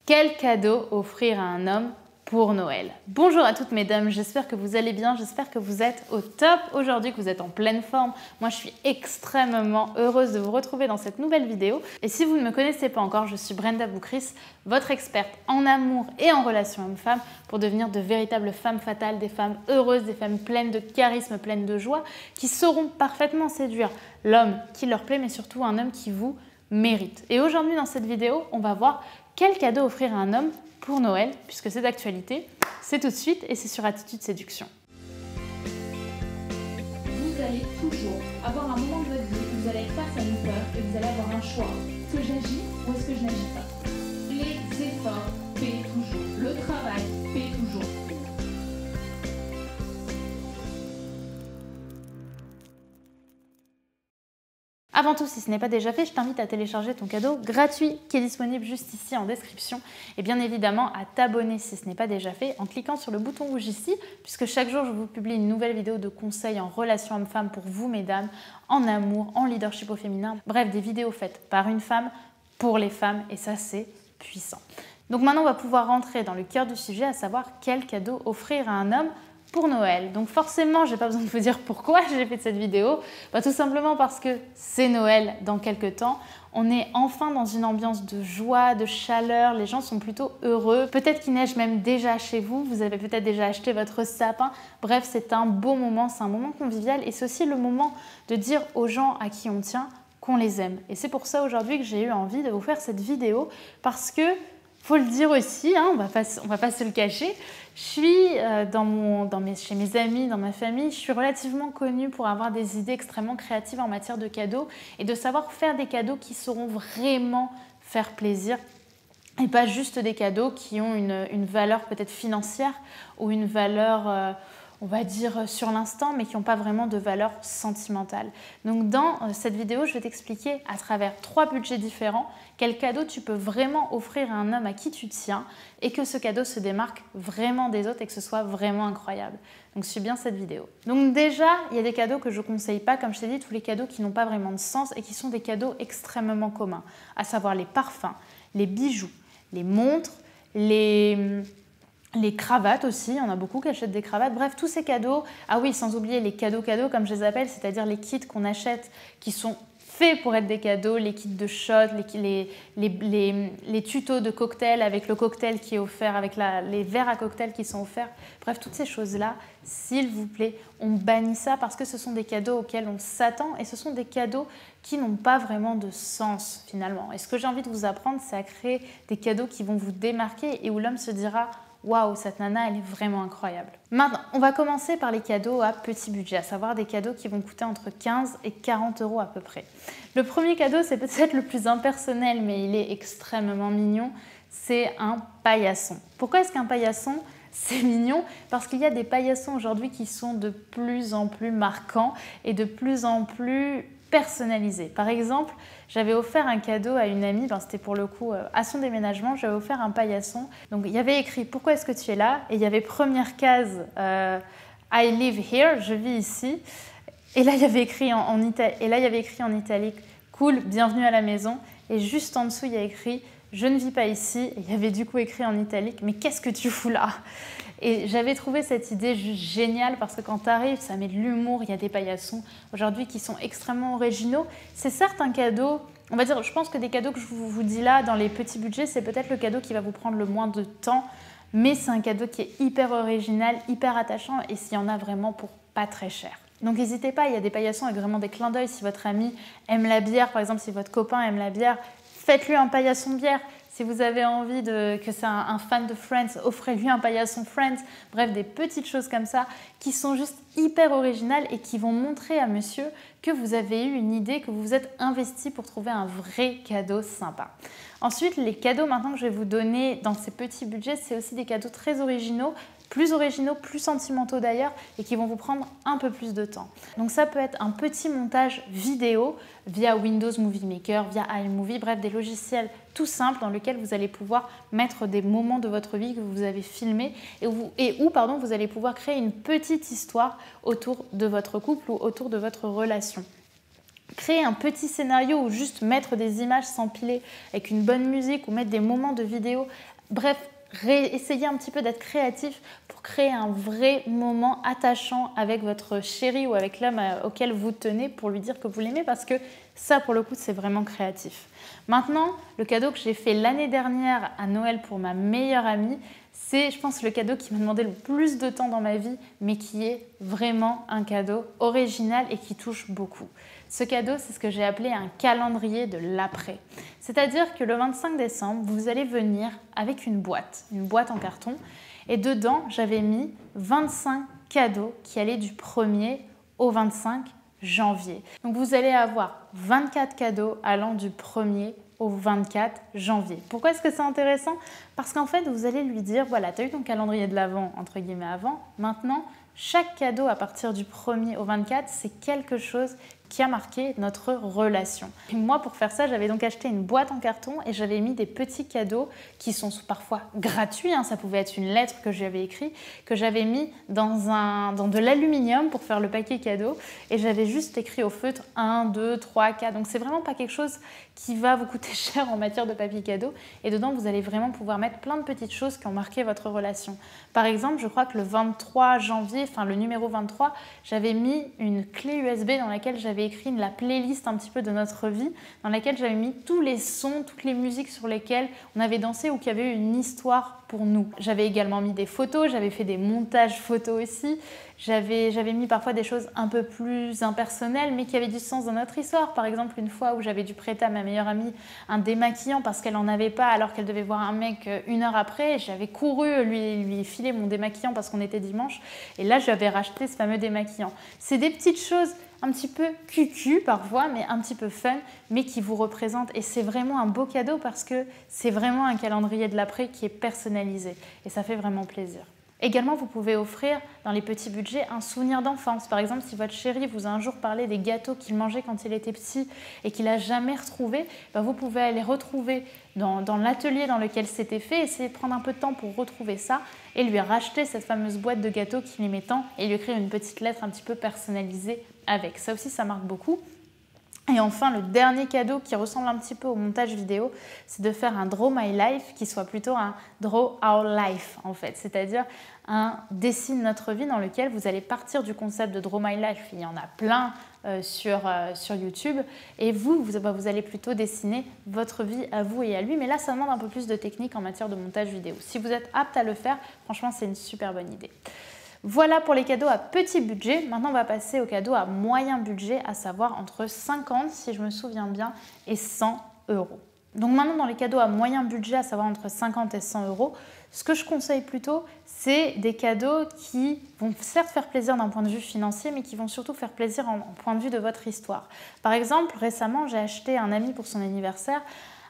Quel cadeau offrir à un homme pour Noël? Bonjour à toutes mesdames, j'espère que vous allez bien, j'espère que vous êtes au top aujourd'hui, que vous êtes en pleine forme. Moi je suis extrêmement heureuse de vous retrouver dans cette nouvelle vidéo. Et si vous ne me connaissez pas encore, je suis Brenda Boukris, votre experte en amour et en relations homme-femme pour devenir de véritables femmes fatales, des femmes heureuses, des femmes pleines de charisme, pleines de joie, qui sauront parfaitement séduire l'homme qui leur plaît, mais surtout un homme qui vous mérite. Et aujourd'hui dans cette vidéo, on va voir quel cadeau offrir à un homme pour Noël, puisque c'est d'actualité. C'est tout de suite et c'est sur Attitude Séduction. Vous allez toujours avoir un moment de votre vie où vous allez être face à une peur et vous allez avoir un choix. Est-ce que j'agis ou est-ce que je n'agis pas? Les efforts paient toujours. Le travail paie toujours. Avant tout, si ce n'est pas déjà fait, je t'invite à télécharger ton cadeau gratuit qui est disponible juste ici en description et bien évidemment à t'abonner si ce n'est pas déjà fait en cliquant sur le bouton rouge ici puisque chaque jour je vous publie une nouvelle vidéo de conseils en relation homme-femme pour vous mesdames, en amour, en leadership au féminin, bref des vidéos faites par une femme pour les femmes et ça c'est puissant. Donc maintenant on va pouvoir rentrer dans le cœur du sujet, à savoir quel cadeau offrir à un homme pour Noël. Donc forcément, j'ai pas besoin de vous dire pourquoi j'ai fait cette vidéo. Tout simplement parce que c'est Noël dans quelques temps. On est enfin dans une ambiance de joie, de chaleur. Les gens sont plutôt heureux. Peut-être qu'il neige même déjà chez vous. Vous avez peut-être déjà acheté votre sapin. Bref, c'est un beau moment, c'est un moment convivial et c'est aussi le moment de dire aux gens à qui on tient qu'on les aime. Et c'est pour ça aujourd'hui que j'ai eu envie de vous faire cette vidéo parce que faut le dire aussi, on va pas se le cacher, je suis chez mes amis, dans ma famille, je suis relativement connue pour avoir des idées extrêmement créatives en matière de cadeaux et de savoir faire des cadeaux qui sauront vraiment faire plaisir et pas juste des cadeaux qui ont une valeur peut-être financière ou une valeur on va dire sur l'instant, mais qui n'ont pas vraiment de valeur sentimentale. Donc dans cette vidéo, je vais t'expliquer à travers 3 budgets différents quel cadeau tu peux vraiment offrir à un homme à qui tu tiens et que ce cadeau se démarque vraiment des autres et que ce soit vraiment incroyable. Donc suis bien cette vidéo. Donc déjà, il y a des cadeaux que je ne conseille pas, comme je t'ai dit, tous les cadeaux qui n'ont pas vraiment de sens et qui sont des cadeaux extrêmement communs, à savoir les parfums, les bijoux, les montres, les cravates aussi, il y en a beaucoup qui achètent des cravates. Bref, tous ces cadeaux. Ah oui, sans oublier les cadeaux comme je les appelle, c'est-à-dire les kits qu'on achète qui sont faits pour être des cadeaux, les kits de shots, les tutos de cocktail avec le cocktail qui est offert, avec les verres à cocktail qui sont offerts. Bref, toutes ces choses-là, s'il vous plaît, on bannit ça parce que ce sont des cadeaux auxquels on s'attend et ce sont des cadeaux qui n'ont pas vraiment de sens finalement. Et ce que j'ai envie de vous apprendre, c'est à créer des cadeaux qui vont vous démarquer et où l'homme se dira « Waouh, cette nana, elle est vraiment incroyable ». Maintenant, on va commencer par les cadeaux à petit budget, à savoir des cadeaux qui vont coûter entre 15 et 40 € à peu près. Le premier cadeau, c'est peut-être le plus impersonnel, mais il est extrêmement mignon, c'est un paillasson. Pourquoi est-ce qu'un paillasson, c'est mignon? Parce qu'il y a des paillassons aujourd'hui qui sont de plus en plus marquants et de plus en plus personnalisé. Par exemple, j'avais offert un cadeau à une amie, c'était pour le coup à son déménagement, j'avais offert un paillasson. Donc il y avait écrit « Pourquoi est-ce que tu es là ?» et il y avait première case « I live here », je vis ici. Et là, il y avait écrit en italique « Cool, bienvenue à la maison ». Et juste en dessous, il y a écrit « Je ne vis pas ici ». Et il y avait du coup écrit en italique « Mais qu'est-ce que tu fous là ?» Et j'avais trouvé cette idée juste géniale parce que quand tu arrives, ça met de l'humour, il y a des paillassons aujourd'hui qui sont extrêmement originaux. C'est certes un cadeau, on va dire, je pense que des cadeaux que je vous dis là dans les petits budgets, c'est peut-être le cadeau qui va vous prendre le moins de temps, mais c'est un cadeau qui est hyper original, hyper attachant et s'il y en a vraiment pour pas très cher. Donc n'hésitez pas, il y a des paillassons avec vraiment des clins d'œil. Si votre ami aime la bière, par exemple, si votre copain aime la bière, faites-lui un paillasson bière. Si vous avez envie que c'est un fan de Friends, offrez-lui un paillasson Friends. Bref, des petites choses comme ça qui sont juste hyper originales et qui vont montrer à monsieur que vous avez eu une idée, que vous vous êtes investi pour trouver un vrai cadeau sympa. Ensuite, les cadeaux maintenant que je vais vous donner dans ces petits budgets, c'est aussi des cadeaux très originaux, plus sentimentaux d'ailleurs, et qui vont vous prendre un peu plus de temps. Donc ça peut être un petit montage vidéo via Windows Movie Maker, via iMovie, bref des logiciels tout simples dans lesquels vous allez pouvoir mettre des moments de votre vie que vous avez filmés et où vous allez pouvoir créer une petite histoire autour de votre couple ou autour de votre relation. Créer un petit scénario ou juste mettre des images s'empiler avec une bonne musique ou mettre des moments de vidéo Bref, essayez un petit peu d'être créatif pour créer un vrai moment attachant avec votre chéri ou avec l'homme auquel vous tenez pour lui dire que vous l'aimez parce que ça, pour le coup, c'est vraiment créatif. Maintenant, le cadeau que j'ai fait l'année dernière à Noël pour ma meilleure amie, c'est, je pense, le cadeau qui m'a demandé le plus de temps dans ma vie, mais qui est vraiment un cadeau original et qui touche beaucoup. Ce cadeau, c'est ce que j'ai appelé un calendrier de l'après. C'est-à-dire que le 25 décembre, vous allez venir avec une boîte en carton, et dedans, j'avais mis 25 cadeaux qui allaient du 1er au 25 janvier. Donc vous allez avoir 24 cadeaux allant du 1er au 24 janvier. Pourquoi est-ce que c'est intéressant? Parce qu'en fait, vous allez lui dire, voilà, tu as eu ton calendrier de l'Avent, entre guillemets, avant. Maintenant, chaque cadeau à partir du 1er au 24, c'est quelque chose qui a marqué notre relation. Et moi, pour faire ça, j'avais donc acheté une boîte en carton et j'avais mis des petits cadeaux qui sont parfois gratuits. Ça pouvait être une lettre que j'avais écrite, que j'avais mis dans de l'aluminium pour faire le paquet cadeau. Et j'avais juste écrit au feutre 1, 2, 3, 4. Donc, c'est vraiment pas quelque chose qui va vous coûter cher en matière de papier cadeau. Et dedans, vous allez vraiment pouvoir mettre plein de petites choses qui ont marqué votre relation. Par exemple, je crois que le 23 janvier, le numéro 23, j'avais mis une clé USB dans laquelle j'avais écrit la playlist un petit peu de notre vie, dans laquelle j'avais mis tous les sons, toutes les musiques sur lesquelles on avait dansé ou qui avaient eu une histoire pour nous. J'avais également mis des photos, j'avais fait des montages photos aussi. J'avais mis parfois des choses un peu plus impersonnelles, mais qui avaient du sens dans notre histoire. Par exemple, une fois où j'avais dû prêter à ma meilleure amie un démaquillant parce qu'elle n'en avait pas alors qu'elle devait voir un mec 1 heure après. J'avais couru lui filer mon démaquillant parce qu'on était dimanche. Et là, j'avais racheté ce fameux démaquillant. C'est des petites choses un petit peu cucu parfois, mais un petit peu fun, mais qui vous représentent. Et c'est vraiment un beau cadeau parce que c'est vraiment un calendrier de l'après qui est personnalisé. Et ça fait vraiment plaisir. Également, vous pouvez offrir dans les petits budgets un souvenir d'enfance. Par exemple, si votre chéri vous a un jour parlé des gâteaux qu'il mangeait quand il était petit et qu'il n'a jamais retrouvé, vous pouvez aller retrouver dans l'atelier dans lequel c'était fait, essayer de prendre un peu de temps pour retrouver ça et lui racheter cette fameuse boîte de gâteaux qu'il aimait tant et lui écrire une petite lettre un petit peu personnalisée avec. Ça aussi, ça marque beaucoup. Et enfin, le dernier cadeau qui ressemble un petit peu au montage vidéo, c'est de faire un Draw My Life qui soit plutôt un Draw Our Life en fait, c'est-à-dire un dessine notre vie dans lequel vous allez partir du concept de Draw My Life. Il y en a plein sur YouTube et vous allez plutôt dessiner votre vie à vous et à lui, mais là ça demande un peu plus de technique en matière de montage vidéo. Si vous êtes apte à le faire, franchement c'est une super bonne idée. Voilà pour les cadeaux à petit budget. Maintenant, on va passer aux cadeaux à moyen budget, à savoir entre 50, si je me souviens bien, et 100 euros. Donc maintenant, dans les cadeaux à moyen budget, à savoir entre 50 et 100 euros, ce que je conseille plutôt, c'est des cadeaux qui vont certes faire plaisir d'un point de vue financier, mais qui vont surtout faire plaisir en point de vue de votre histoire. Par exemple, récemment, j'ai acheté à un ami pour son anniversaire,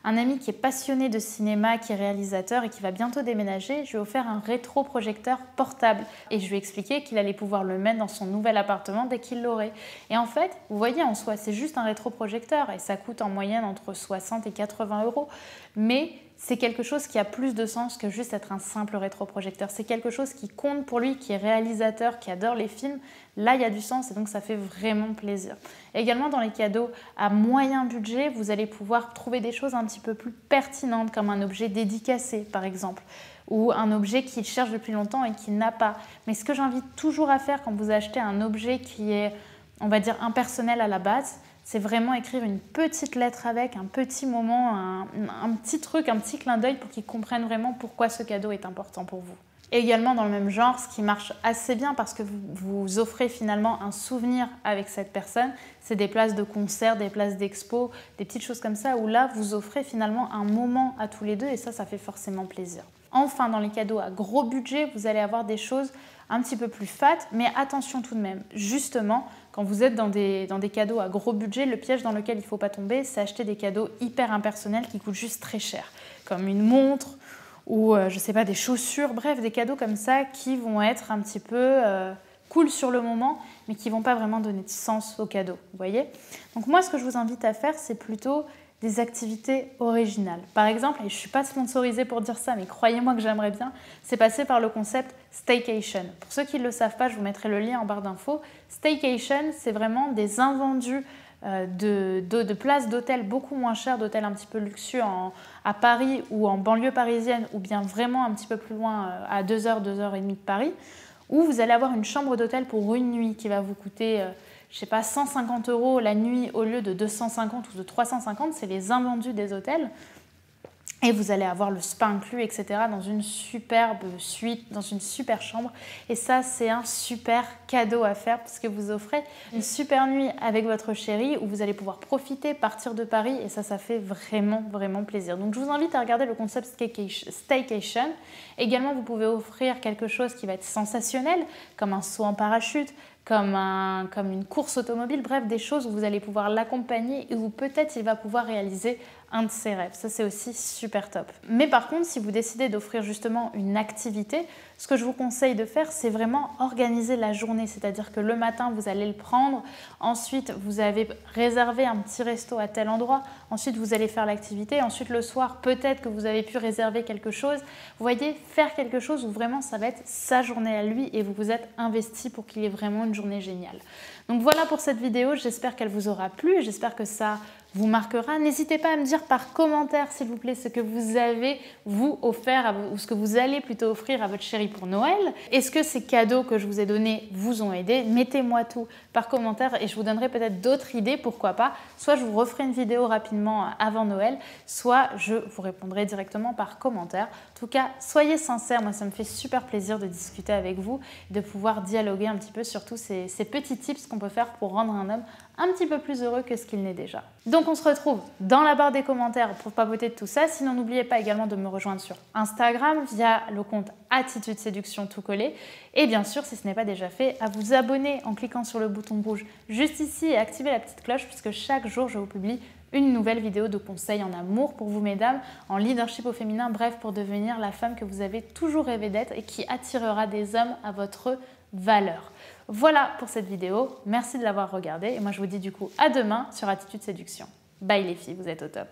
un ami qui est passionné de cinéma, qui est réalisateur et qui va bientôt déménager. Je lui ai offert un rétroprojecteur portable et je lui ai expliqué qu'il allait pouvoir le mettre dans son nouvel appartement dès qu'il l'aurait. Et en fait, vous voyez, en soi, c'est juste un rétroprojecteur et ça coûte en moyenne entre 60 et 80 euros. Mais c'est quelque chose qui a plus de sens que juste être un simple rétroprojecteur. C'est quelque chose qui compte pour lui, qui est réalisateur, qui adore les films. Là, il y a du sens et donc ça fait vraiment plaisir. Également, dans les cadeaux à moyen budget, vous allez pouvoir trouver des choses un petit peu plus pertinentes, comme un objet dédicacé, par exemple, ou un objet qu'il cherche depuis longtemps et qu'il n'a pas. Mais ce que j'invite toujours à faire quand vous achetez un objet qui est, on va dire, impersonnel à la base, c'est vraiment écrire une petite lettre avec, un petit moment, un petit truc, un petit clin d'œil pour qu'ils comprennent vraiment pourquoi ce cadeau est important pour vous. Et également dans le même genre, ce qui marche assez bien parce que vous offrez finalement un souvenir avec cette personne, c'est des places de concert, des places d'expo, des petites choses comme ça où là, vous offrez finalement un moment à tous les deux et ça fait forcément plaisir. Enfin, dans les cadeaux à gros budget, vous allez avoir des choses un petit peu plus fat, mais attention tout de même. Justement, quand vous êtes dans des cadeaux à gros budget, le piège dans lequel il ne faut pas tomber, c'est acheter des cadeaux hyper impersonnels qui coûtent juste très cher, comme une montre ou je sais pas, des chaussures, bref, des cadeaux comme ça qui vont être un petit peu cool sur le moment, mais qui ne vont pas vraiment donner de sens au cadeau, vous voyez? Donc moi, ce que je vous invite à faire, c'est plutôt des activités originales. Par exemple, et je ne suis pas sponsorisée pour dire ça, mais croyez-moi que j'aimerais bien, c'est passer par le concept staycation. Pour ceux qui ne le savent pas, je vous mettrai le lien en barre d'infos. Staycation, c'est vraiment des invendus de places d'hôtels beaucoup moins chères, d'hôtels un petit peu luxueux à Paris ou en banlieue parisienne, ou bien vraiment un petit peu plus loin, à 2 heures, 2 heures et demie de Paris, où vous allez avoir une chambre d'hôtel pour une nuit qui va vous coûter, je sais pas, 150 € la nuit au lieu de 250 ou de 350, c'est les invendus des hôtels. Et vous allez avoir le spa inclus, etc. dans une superbe suite, dans une super chambre. Et ça, c'est un super cadeau à faire parce que vous offrez une super nuit avec votre chéri où vous allez pouvoir profiter, partir de Paris. Et ça fait vraiment, vraiment plaisir. Donc, je vous invite à regarder le concept Staycation. Également, vous pouvez offrir quelque chose qui va être sensationnel, comme un saut en parachute, comme une course automobile, bref, des choses où vous allez pouvoir l'accompagner et où peut-être il va pouvoir réaliser un de ses rêves. Ça, c'est aussi super top. Mais par contre, si vous décidez d'offrir justement une activité, ce que je vous conseille de faire, c'est vraiment organiser la journée. C'est-à-dire que le matin, vous allez le prendre. Ensuite, vous avez réservé un petit resto à tel endroit. Ensuite, vous allez faire l'activité. Ensuite, le soir, peut-être que vous avez pu réserver quelque chose. Vous voyez, faire quelque chose où vraiment ça va être sa journée à lui et vous vous êtes investi pour qu'il ait vraiment une journée géniale. Donc voilà pour cette vidéo. J'espère qu'elle vous aura plu. J'espère que ça vous marquera. N'hésitez pas à me dire par commentaire, s'il vous plaît, ce que vous avez, vous, offert, ou ce que vous allez plutôt offrir à votre chéri pour Noël. Est-ce que ces cadeaux que je vous ai donnés vous ont aidé? Mettez-moi tout par commentaire et je vous donnerai peut-être d'autres idées, pourquoi pas. Soit je vous referai une vidéo rapidement avant Noël, soit je vous répondrai directement par commentaire. En tout cas, soyez sincères, moi ça me fait super plaisir de discuter avec vous, de pouvoir dialoguer un petit peu sur tous ces petits tips qu'on peut faire pour rendre un homme un petit peu plus heureux que ce qu'il n'est déjà. Donc on se retrouve dans la barre des commentaires pour papoter de tout ça. Sinon, n'oubliez pas également de me rejoindre sur Instagram via le compte Attitude Séduction tout collé. Et bien sûr, si ce n'est pas déjà fait, à vous abonner en cliquant sur le bouton rouge juste ici et activer la petite cloche puisque chaque jour, je vous publie une nouvelle vidéo de conseils en amour pour vous mesdames, en leadership au féminin, bref, pour devenir la femme que vous avez toujours rêvé d'être et qui attirera des hommes à votre valeur. Voilà pour cette vidéo, merci de l'avoir regardée et moi je vous dis du coup à demain sur Attitude Séduction. Bye les filles, vous êtes au top.